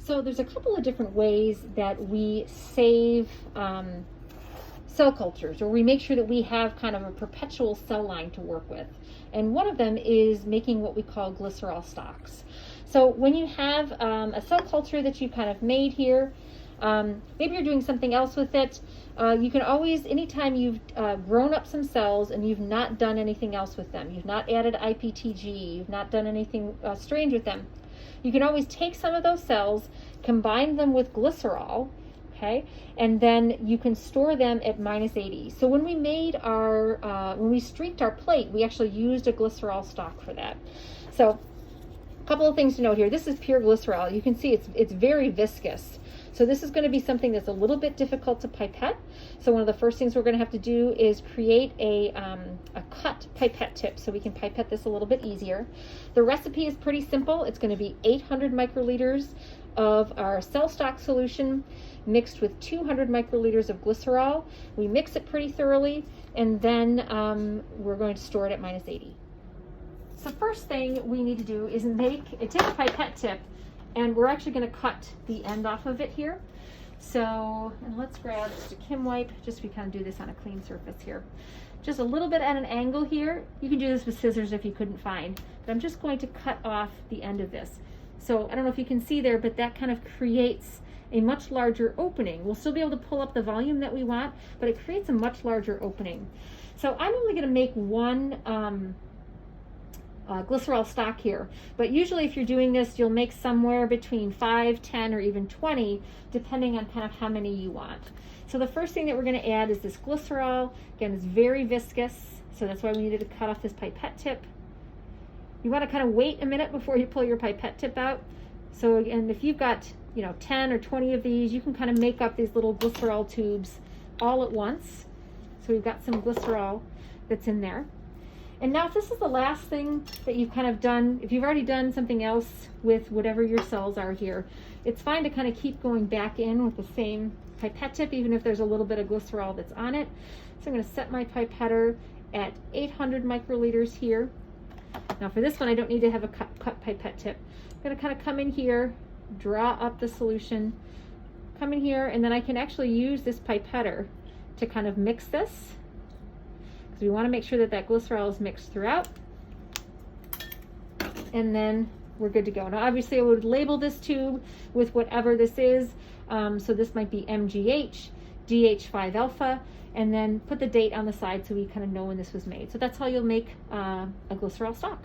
So there's a couple of different ways that we save cell cultures, or we make sure that we have kind of a perpetual cell line to work with. And one of them is making what we call glycerol stocks. So when you have a cell culture that you kind of made here, maybe you're doing something else with it, you can always, anytime you've grown up some cells and you've not done anything else with them, you've not added IPTG, you've not done anything strange with them, you can always take some of those cells, combine them with glycerol, okay, and then you can store them at -80. So when we made our, when we streaked our plate, we actually used a glycerol stock for that. So a couple of things to note here. This is pure glycerol. You can see it's very viscous. So this is going to be something that's a little bit difficult to pipette. So one of the first things we're going to have to do is create a cut pipette tip so we can pipette this a little bit easier. The recipe is pretty simple. It's going to be 800 microliters of our cell stock solution mixed with 200 microliters of glycerol. We mix it pretty thoroughly, and then we're going to store it at -80. So first thing we need to do is take a pipette tip, and we're actually going to cut the end off of it here. So, and let's grab just a Kim wipe, just so we kind of do this on a clean surface here. Just a little bit at an angle here. You can do this with scissors if you couldn't find, but I'm just going to cut off the end of this. So I don't know if you can see there, but that kind of creates a much larger opening. We'll still be able to pull up the volume that we want, but it creates a much larger opening. So I'm only going to make one glycerol stock here, but usually if you're doing this, you'll make somewhere between 5, 10, or even 20, depending on kind of how many you want. So the first thing that we're going to add is this glycerol. Again, it's very viscous, so that's why we needed to cut off this pipette tip. You want to kind of wait a minute before you pull your pipette tip out. So again, if you've got 10 or 20 of these, you can kind of make up these little glycerol tubes all at once. So we've got some glycerol that's in there. And now if this is the last thing that you've kind of done, if you've already done something else with whatever your cells are here, it's fine to kind of keep going back in with the same pipette tip, even if there's a little bit of glycerol that's on it. So I'm going to set my pipetter at 800 microliters here. Now for this one, I don't need to have a cut pipette tip. I'm going to kind of come in here, draw up the solution, come in here, and then I can actually use this pipetter to kind of mix this. We want to make sure that that glycerol is mixed throughout, and then we're good to go. Now obviously I would label this tube with whatever this is, so this might be MGH, DH5 alpha, and then put the date on the side so we kind of know when this was made. So that's how you'll make a glycerol stock.